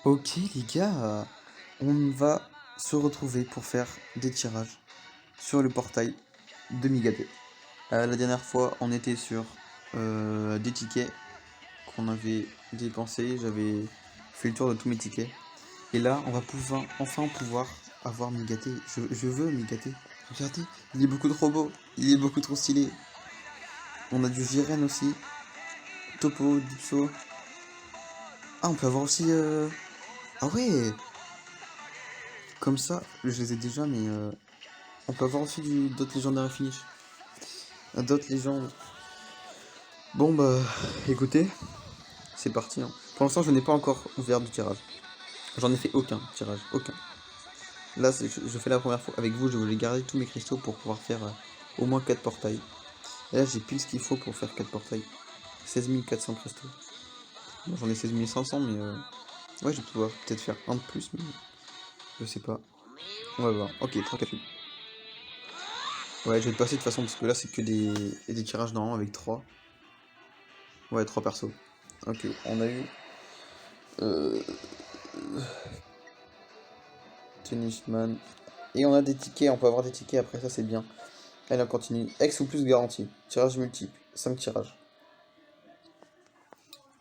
Ok les gars, on va se retrouver pour faire des tirages sur le portail de Migaté. La dernière fois, on était sur des tickets qu'on avait dépensés. J'avais fait le tour de tous mes tickets. Et là, on va pouvoir avoir Migaté. Je veux Migaté. Regardez, il est beaucoup trop beau. Il est beaucoup trop stylé. On a du Jiren aussi. Topo, Dipso. Ah, on peut avoir aussi... Ah ouais. Comme ça, je les ai déjà, mais on peut avoir aussi d'autres légendaires finish. D'autres légendes. Bon bah, écoutez, c'est parti. Hein. Pour l'instant, je n'ai pas encore ouvert du tirage. J'en ai fait aucun tirage, aucun. Là, je fais la première fois avec vous, je voulais garder tous mes cristaux pour pouvoir faire au moins 4 portails. Et là, j'ai pile ce qu'il faut pour faire 4 portails. 16 400 cristaux. Bon, j'en ai 16 500, mais ouais, je vais pouvoir peut-être faire un de plus, mais je sais pas. On va voir. Ok, 3 4 8. Ouais, je vais te passer de toute façon, parce que là, c'est que des tirages normaux avec 3. Ouais, 3 persos. Ok, on a eu... Euh, Tennisman. Et on a des tickets, on peut avoir des tickets après, ça c'est bien. Allez, on continue. X ou plus garantie. Tirage multiple. 5 tirages.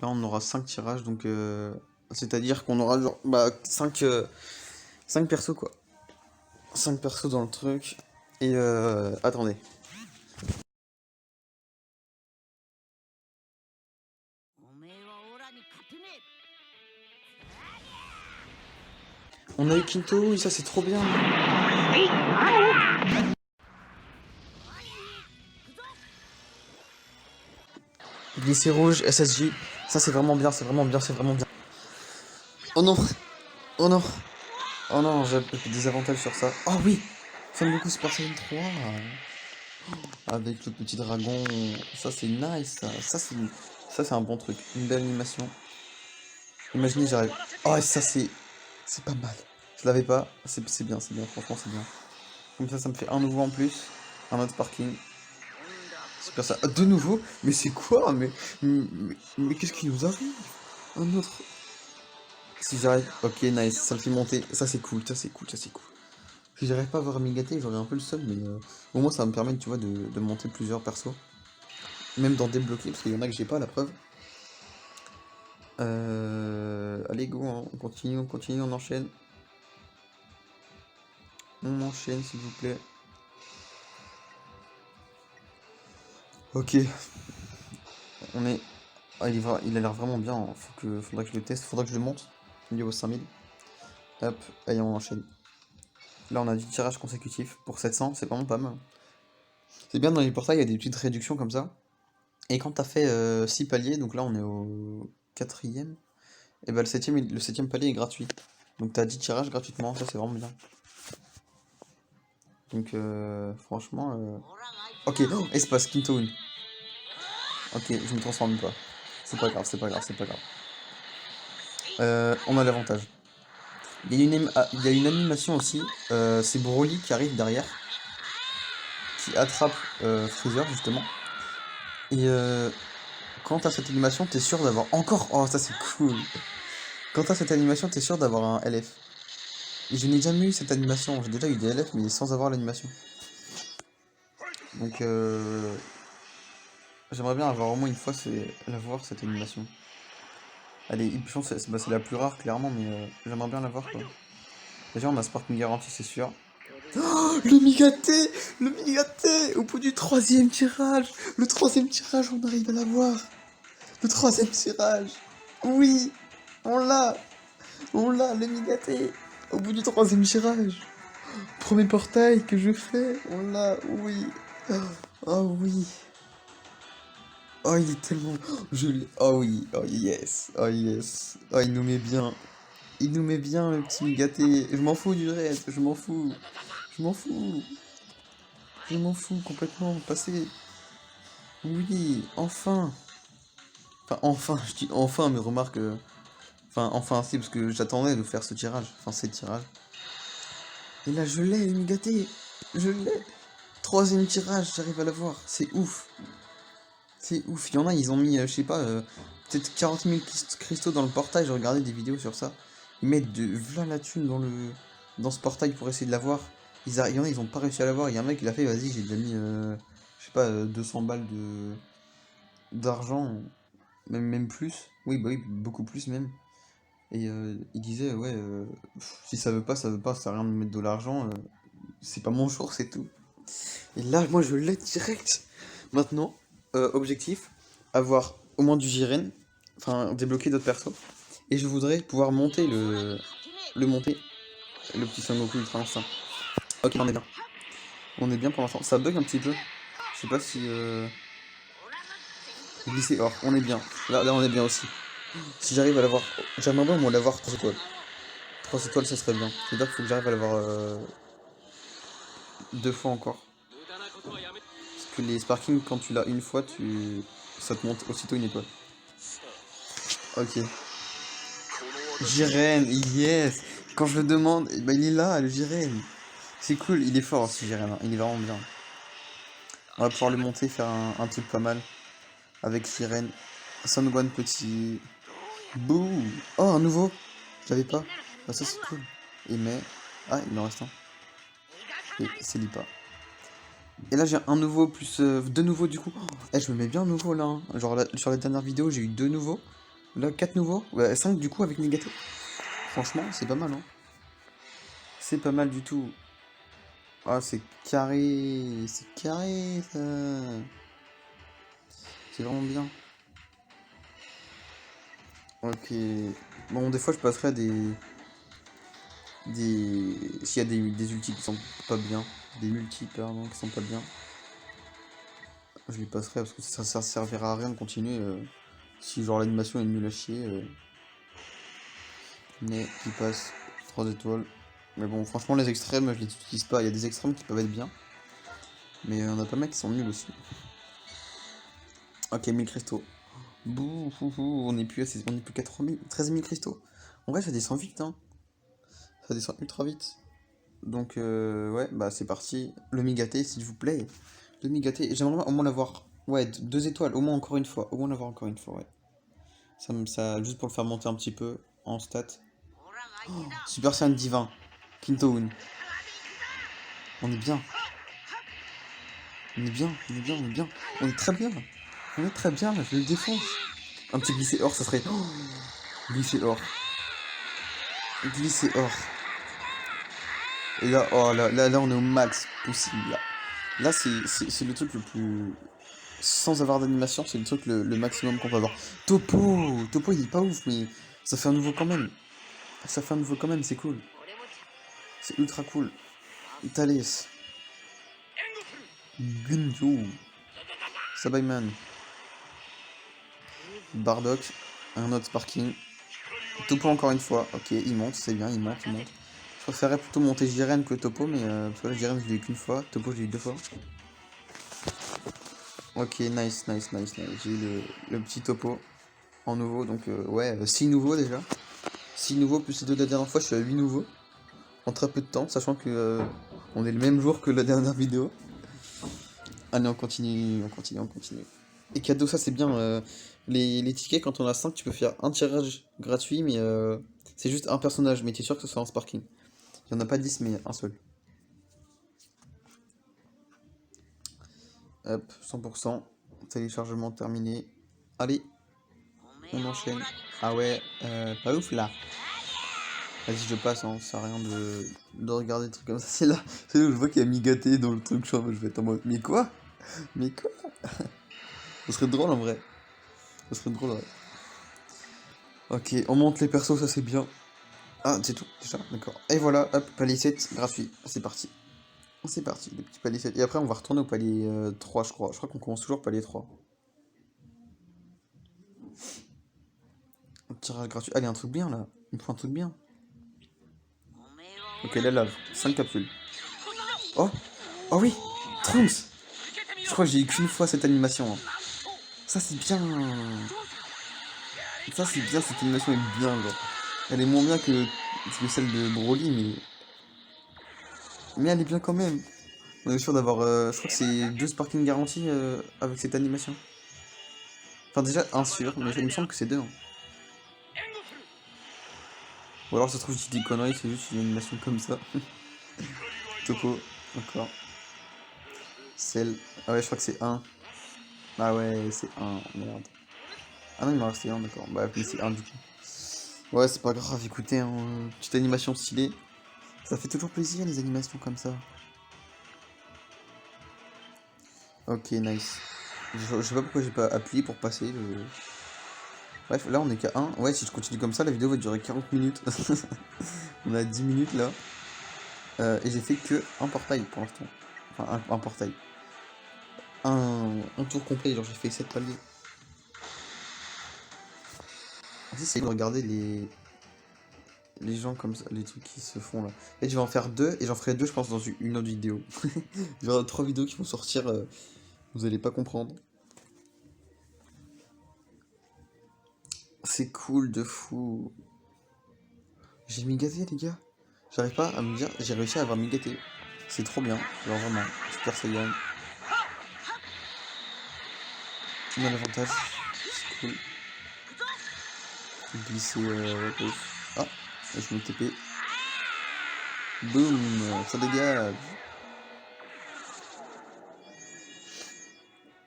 Là, on aura 5 tirages, donc... c'est-à-dire qu'on aura genre... Bah, 5 persos, quoi. 5 persos dans le truc. Et attendez. On a eu Kinto, et ça c'est trop bien. Glisser rouge, SSJ. Ça c'est vraiment bien, c'est vraiment bien, c'est vraiment bien. Oh non. Oh non. Oh non, j'ai des avantages sur ça. Oh oui. Son Super Saiyan 3. Avec le petit dragon. Ça c'est nice. Ça c'est un bon truc. Une belle animation. Imaginez j'arrive. Oh et ça c'est pas mal. Je l'avais pas. C'est bien, c'est bien. Franchement c'est bien. Comme ça me fait un nouveau en plus. Un autre parking. Super ça. De nouveau. Mais c'est quoi? Mais qu'est-ce qui nous arrive? Un autre. Si j'arrive. Ok nice. Ça me fait monter. Ça c'est cool. Ça c'est cool. Ça c'est cool. Si j'arrive pas à avoir Migaté, j'aurais un peu le seul, mais au moins ça va me permettre, tu vois, de monter plusieurs persos. Même d'en débloquer, parce qu'il y en a que j'ai pas, la preuve. Allez, go, hein. On continue, on enchaîne. On enchaîne, s'il vous plaît. Ok. On est... Ah, il a l'air vraiment bien, hein. Faudrait que je le teste, faudrait que je le monte. Niveau 5000. Hop, allez, on enchaîne. Là, on a du tirage consécutif pour 700, c'est vraiment pas mal. C'est bien, dans les portails, il y a des petites réductions comme ça. Et quand t'as fait 6 paliers, donc là, on est au quatrième. Et bah le septième palier est gratuit. Donc t'as 10 tirages gratuitement, ça c'est vraiment bien. Donc franchement... Ok, oh, espace, Kintoon. Ok, je me transforme pas. C'est pas grave, c'est pas grave, c'est pas grave. On a l'avantage. Il y a une animation aussi, c'est Broly qui arrive derrière, qui attrape Freezer justement. Et quand t'as cette animation, t'es sûr d'avoir encore... Oh, ça c'est cool. Quand t'as cette animation, t'es sûr d'avoir un LF. Et je n'ai jamais eu cette animation, j'ai déjà eu des LF mais sans avoir l'animation. Donc j'aimerais bien avoir au moins une fois la voir cette animation. Elle est, je pense que c'est la plus rare clairement, mais j'aimerais bien la voir quoi. Déjà on a Sparking Garantie c'est sûr. Oh, le Migaté! Le Migaté! Au bout du troisième tirage! Le troisième tirage, on arrive à l'avoir! Le troisième tirage! Oui! On l'a! On l'a, le Migaté! Au bout du troisième tirage! Premier portail que je fais! On l'a! Oui! Oh oui! Oh, il est tellement... Je l'ai... Oh oui, oh yes, oh yes. Oh, il nous met bien. Il nous met bien, le petit gâté. Je m'en fous du reste, je m'en fous. Je m'en fous. Je m'en fous complètement. Passez. Oui, enfin. Enfin, enfin, je dis enfin, mais remarque... Enfin, enfin, si, parce que j'attendais de faire ce tirage. Enfin, ces tirages. Et là, je l'ai, le gâté. Je l'ai. Troisième tirage, j'arrive à l'avoir. C'est ouf. C'est ouf, il y en a, ils ont mis, je sais pas, peut-être 40 000 cristaux dans le portail, j'ai regardé des vidéos sur ça. Ils mettent de v'là la thune dans ce portail pour essayer de l'avoir. Il y en a, ils ont pas réussi à l'avoir. Il y a un mec, il a fait, vas-y, j'ai déjà mis, je sais pas, 200 balles d'argent, même plus. Oui, bah oui, beaucoup plus même. Et il disait, ouais, si ça veut pas, ça veut pas, ça sert à rien de mettre de l'argent. C'est pas mon jour, c'est tout. Et là, moi, je l'ai direct. Maintenant, objectif, avoir au moins du Jiren, enfin, débloquer d'autres persos. Et je voudrais pouvoir monter le petit Son Goku Ultra Instinct. Ok, on est bien. On est bien pour l'instant. Ça bug un petit peu. Je sais pas si... Glisser or, on est bien. Là, on est bien aussi. Si j'arrive à l'avoir... J'aimerais bien au moins l'avoir 3 étoiles. 3 étoiles, ça serait bien. C'est-à-dire qu'il faut que j'arrive à l'avoir 2 fois encore. Parce que les Sparking, quand tu l'as une fois, ça te monte aussitôt une étoile. Ok. Jiren, yes. Quand je le demande, bah, il est là, le Jiren. C'est cool, il est fort aussi, Jiren, hein. Il est vraiment bien. On va pouvoir le monter, faire un truc pas mal. Avec Jiren. Son Gohan petit. Bouh. Oh, un nouveau. Je l'avais pas. Ah, ça c'est cool. Et mais... Ah, il en reste un. Et c'est Lipa. Et là j'ai un nouveau plus 2 nouveaux du coup. Oh, eh, je me mets bien nouveau là, hein. Genre sur la dernière vidéo j'ai eu 2 nouveaux. Là 4 nouveaux. Ouais, 5 du coup avec Negato. Franchement c'est pas mal, hein. C'est pas mal du tout. Ah c'est carré. C'est carré ça. C'est vraiment bien. Ok. Bon des fois je passerai à s'il y a des ultis qui sont pas bien. Des multis pardon qui sont pas bien. Je les passerai parce que ça servira à rien de continuer si genre l'animation est nulle à chier. Mais qui passe 3 étoiles. Mais bon, franchement, les extrêmes, je les utilise pas. Il y a des extrêmes qui peuvent être bien. Mais il y en a pas mal qui sont nuls aussi. Ok, 1000 cristaux. Bouh, on est plus on est plus qu'à 13 000 cristaux. En vrai, ça descend vite, hein. Ça descend ultra vite. Donc, ouais, bah c'est parti. Le Migaté, s'il vous plaît. Le Migaté. J'aimerais au moins l'avoir. Ouais, 2 étoiles, au moins encore une fois. Au moins l'avoir encore une fois, ouais. Juste pour le faire monter un petit peu en stats. Oh, Super Saiyan divin. Kintoun. On est bien. On est bien, on est bien, on est bien. On est très bien. On est très bien, je le défonce. Un petit glissé or, ça serait... Oh, glissé or. Glissé or. Et là, oh, là, on est au max possible, là. Là, c'est le truc le plus... Sans avoir d'animation, c'est le truc le maximum qu'on peut avoir. Topo, il est pas ouf, mais ça fait un nouveau quand même. Ça fait un nouveau quand même, c'est cool. C'est ultra cool. Thales. Gunjo. Sabaiman. Bardock. Un autre Sparking. Topo encore une fois. Ok, il monte, c'est bien, il monte, il monte. Je préférerais plutôt monter Jiren que Topo, mais parce que là, Jiren, je l'ai eu qu'une fois. Topo, je l'ai eu 2 fois. Ok, nice, nice, nice, nice. J'ai eu le petit Topo en nouveau, donc ouais, 6 nouveaux déjà. 6 nouveaux plus les 2 de la dernière fois, je suis à 8 nouveaux. En très peu de temps, sachant que on est le même jour que la dernière vidéo. Allez, on continue, on continue, on continue. Et cadeau, ça c'est bien. Les tickets, quand on a 5 tu peux faire un tirage gratuit, mais c'est juste un personnage. Mais t'es sûr que ce soit un Sparking. Il n'y en a pas 10 mais un seul. Hop, 100%. Téléchargement terminé. Allez, on enchaîne. Ah ouais, pas ouf là. Vas-y, je passe, hein. Ça sert à rien de regarder des trucs comme ça. C'est là où je vois qu'il y a Migaté dans le truc. Je vais être en mode, mais quoi? Mais quoi? Ce serait drôle en vrai. Ce serait drôle, ouais. Ok, on monte les persos, ça c'est bien. Ah, c'est tout, déjà, d'accord. Et voilà, hop, palier 7, gratuit. C'est parti. C'est parti, le petit palier 7. Et après, on va retourner au palier 3, je crois. Je crois qu'on commence toujours palier 3. Un tirage gratuit. Allez, un truc bien là. Il me faut un truc bien. Ok, la lave. 5 capsules. Oh! Oh oui! Trunks! Je crois que j'ai eu qu'une fois cette animation, hein. Ça c'est bien. Ça c'est bien, cette animation est bien, genre. Elle est moins bien que celle de Broly, mais elle est bien quand même. On est sûr d'avoir. Je crois que c'est 2 Sparking garantis avec cette animation. Enfin, déjà, un sûr, mais il me semble que c'est 2, hein. Ou alors ça se trouve je dis des conneries, c'est juste une animation comme ça. Topo, d'accord. Celle. Ah ouais, je crois que c'est un. Ah ouais, c'est un, merde. Ah non, il m'en restait un, d'accord. Bah, mais c'est un du coup. Ouais, c'est pas grave, écoutez, hein, petite animation stylée. Ça fait toujours plaisir les animations comme ça. Ok, nice. Je sais pas pourquoi j'ai pas appuyé pour passer. Bref, là on est qu'à un. Ouais, si je continue comme ça, la vidéo va durer 40 minutes. On a 10 minutes là. Et j'ai fait que un portail pour l'instant. Enfin, un portail. Un tour complet, genre j'ai fait 7 paliers. C'est de regarder les gens comme ça, les trucs qui se font là. Et je vais en faire deux, et j'en ferai deux, je pense, dans une autre vidéo. Il y aura 3 vidéos qui vont sortir, vous allez pas comprendre. C'est cool de fou. J'ai migaté, les gars. J'arrive pas à me dire, j'ai réussi à avoir migaté. C'est trop bien, genre vraiment. Super Saiyan. On a l'avantage. C'est cool. Glisser, ouais, ah, je me TP. Boum, ça dégage.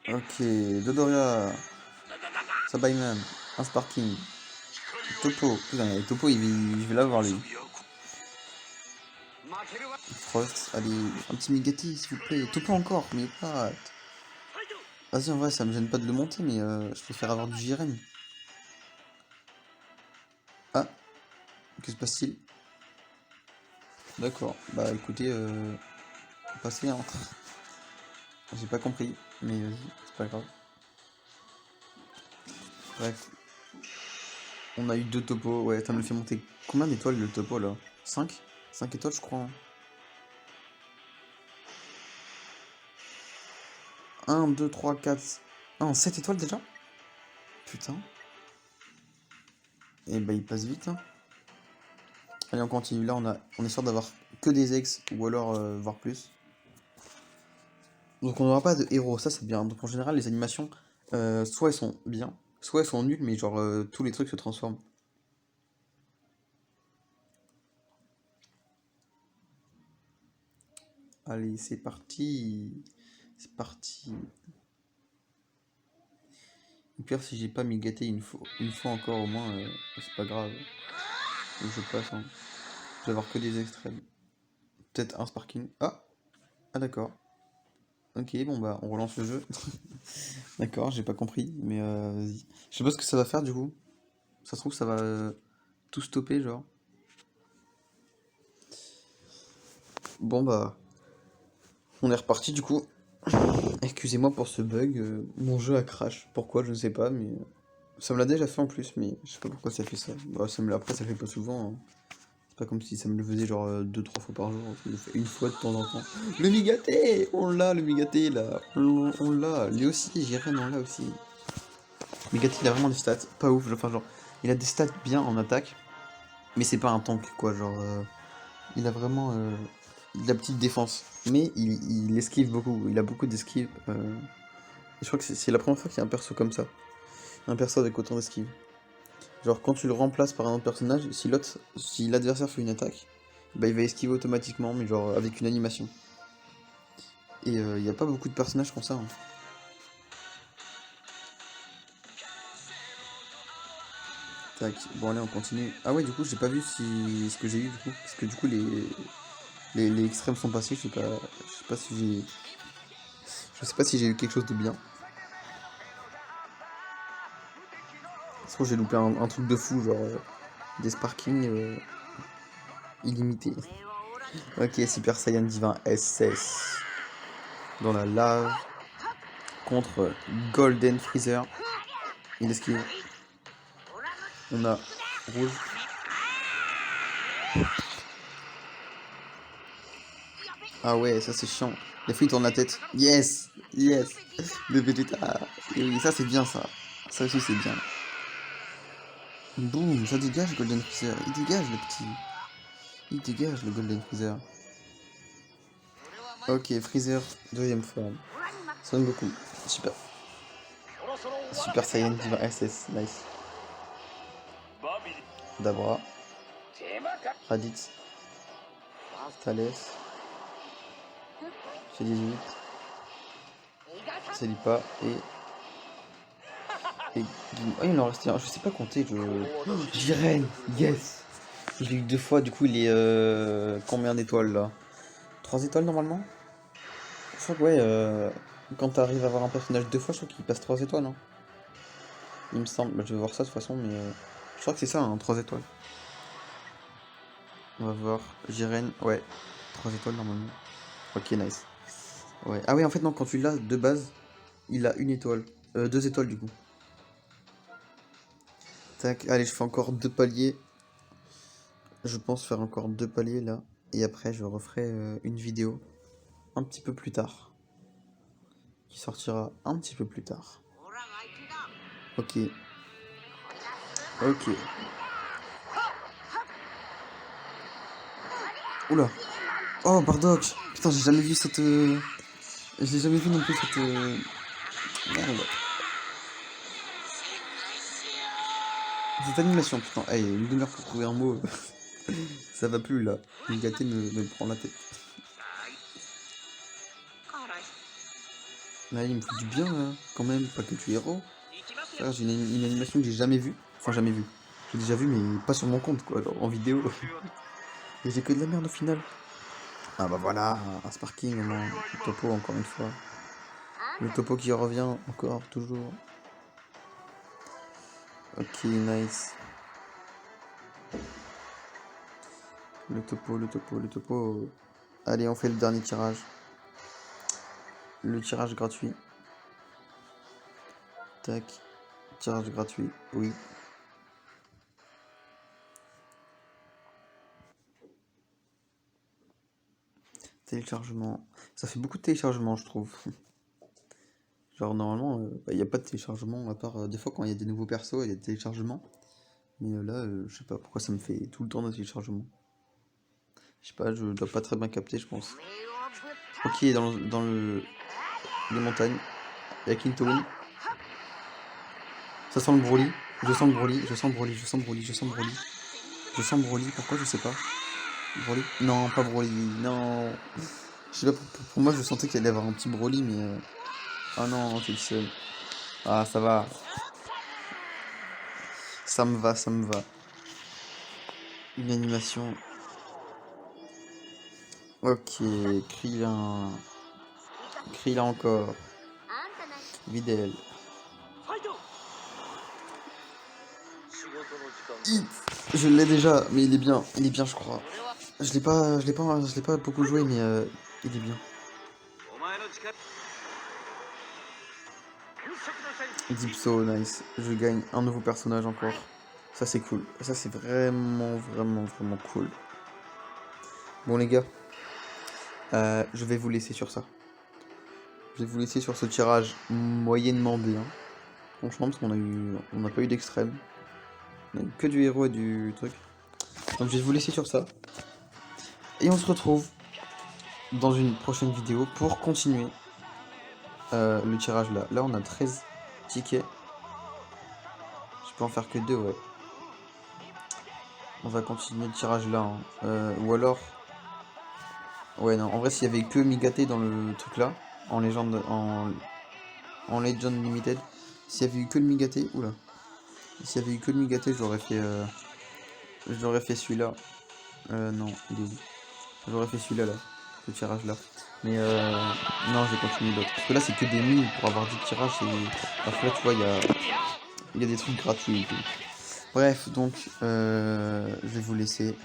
Ok, Dodoria. Sabaiman. Un Sparking. Topo. Putain, Topo, je vais l'avoir lui. Frost, allez, un petit Migati s'il vous plaît. Topo encore, mais pas. Vas-y, en vrai, ça me gêne pas de le monter, mais je préfère avoir du JRM. Ah, que se passe-t-il? D'accord, bah écoutez, passez, hein. J'ai pas compris, mais vas-y, c'est pas grave. Bref, on a eu deux topos, ouais, ça me le fait monter. Combien d'étoiles le topo là? 5? 5 étoiles, je crois. 1, 2, 3, 4. Ah, 7 étoiles déjà? Putain. Et bah, il passe vite, hein. Allez, on continue. Là, on est sûr d'avoir que des ex ou alors voire plus. Donc, on n'aura pas de héros, ça c'est bien. Donc, en général, les animations, soit elles sont bien, soit elles sont nulles, mais genre tous les trucs se transforment. Allez, c'est parti. C'est parti. Au pire, si j'ai pas m'y gâté une fois encore au moins, c'est pas grave. Donc, je passe, hein. Je vais avoir que des extrêmes. Peut-être un sparking. Ah d'accord. Ok, bon bah, on relance le jeu. D'accord, j'ai pas compris, mais vas-y. Je sais pas ce que ça va faire du coup. Ça se trouve, ça va tout stopper, genre. Bon bah, on est reparti du coup. Excusez-moi pour ce bug. Mon jeu a crash. Pourquoi, je ne sais pas, mais ça me l'a déjà fait en plus, mais je sais pas pourquoi ça fait ça. Bah, après, ça fait pas souvent, hein. C'est pas comme si ça me le faisait genre 2-3 fois par jour. Ça me le fait une fois de temps en temps. Le Migaté! On l'a, le Migaté là. On l'a. Lui aussi, Jiren, on l'a aussi. Migaté, il a vraiment des stats pas ouf. Enfin, genre, il a des stats bien en attaque, mais c'est pas un tank quoi. Genre, il a vraiment de la petite défense. Mais il esquive beaucoup. Il a beaucoup d'esquive. Je crois que c'est la première fois qu'il y a un perso comme ça. Un perso avec autant d'esquive. Genre quand tu le remplaces par un autre personnage, si l'adversaire fait une attaque, bah il va esquiver automatiquement, mais genre avec une animation. Et il n'y a pas beaucoup de personnages comme ça, hein. Tac, bon allez on continue. Ah ouais du coup j'ai pas vu ce que j'ai eu du coup. Parce que du coup les extrêmes sont passés, je sais pas si j'ai eu quelque chose de bien. Je trouve que j'ai loupé un truc de fou, genre des sparkings illimités. Ok, Super Saiyan Divin SS. Dans la lave. Contre Golden Freezer. Il esquive. On a rouge. Ah ouais, ça c'est chiant. Les fois il tourne la tête. Yes! Yes! Le Vegeta. Et oui, ça c'est bien ça. Ça aussi c'est bien. Boum, ça dégage Golden Freezer. Il dégage le petit. Il dégage le Golden Freezer. Ok, Freezer, deuxième forme. Son Goku. Super. Super Saiyan Diva SS. Nice. Dabra. Raditz, Thales, C18, Celipa et oh, il en restait un, je sais pas compter, Jiren, yes! Je l'ai eu 2 fois, du coup il est combien d'étoiles là? 3 étoiles normalement? Je crois que ouais, quand t'arrives à avoir un personnage 2 fois, je crois qu'il passe 3 étoiles, hein. Il me semble, bah, je vais voir ça de toute façon, mais je crois que c'est ça, hein, 3 étoiles. On va voir, Jiren, ouais, 3 étoiles normalement. Ok, nice. Ouais. Ah oui, en fait non, quand tu l'as de base, il a 1 étoile. 2 étoiles du coup. Tac, allez, je fais encore 2 paliers. Je pense faire encore 2 paliers là. Et après, je referai une vidéo un petit peu plus tard. Qui sortira un petit peu plus tard. Ok. Ok. Oula. Oh, Bardock. Putain, j'ai jamais vu cette... J'ai jamais vu non plus cette... Merde. Cette animation, putain. Hey, une demi-heure pour trouver un mot. Ça va plus là. Une gâtée me prend la tête. Là, il me fait du bien là. Quand même, pas que tu es héros. J'ai une animation que j'ai jamais vue. Enfin, jamais vue. J'ai déjà vu, mais pas sur mon compte quoi, genre en vidéo. Et j'ai que de la merde au final. Ah bah voilà, un Sparking, le topo encore une fois. Le topo qui revient encore, toujours. Ok, nice. Le topo, le topo, le topo. Allez, on fait le dernier tirage. Le tirage gratuit. Tac. Tirage gratuit, oui. Téléchargement. Ça fait beaucoup de téléchargements, je trouve. Genre, normalement, il n'y a pas de téléchargement, à part des fois quand il y a des nouveaux persos, il y a des téléchargements. Mais là, je sais pas pourquoi ça me fait tout le temps de téléchargement. Je sais pas, je dois pas très bien capter, je pense. Ok, dans les montagnes, avec Intowin. Ça sent le Broly. Je sens le Broly, je sens Broly, je sens Broly, je sens Broly. Je sens Broly, pourquoi je sais pas. Broly? Non, pas Broly, non. Je sais pas, pour moi je sentais qu'il allait y avoir un petit Broly, mais... Ah non, c'est le seul. Ah, ça va. Ça me va, ça me va. Une animation. Ok, Krillin. Krillin encore. Videl. Hit. Je l'ai déjà, mais il est bien je crois. Je l'ai pas beaucoup joué, mais il est bien. Dipso, nice. Je gagne un nouveau personnage encore. Ça c'est cool. Ça c'est vraiment, vraiment, vraiment cool. Bon les gars, je vais vous laisser sur ça. Je vais vous laisser sur ce tirage moyennement bien. Franchement, parce on n'a pas eu d'extrême. On a eu que du héros et du truc. Donc je vais vous laisser sur ça. Et on se retrouve dans une prochaine vidéo pour continuer le tirage là. Là on a 13 tickets. Je peux en faire que 2, ouais. On va continuer le tirage là. Ou alors... Ouais non, en vrai s'il y avait que Migaté dans le truc là, en légende, en Legend Limited, s'il y avait eu que le Migaté, oula. S'il y avait eu que le Migaté, j'aurais fait celui-là. Non, il est où? J'aurais fait celui-là, là, ce tirage-là. Mais non, j'ai continué d'autres. Parce que là, c'est que des 1000 pour avoir 10 tirages. Alors que là, tu vois, il y a des trucs gratuits et tout. Bref, donc, je vais vous laisser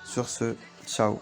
sur ce. Ciao.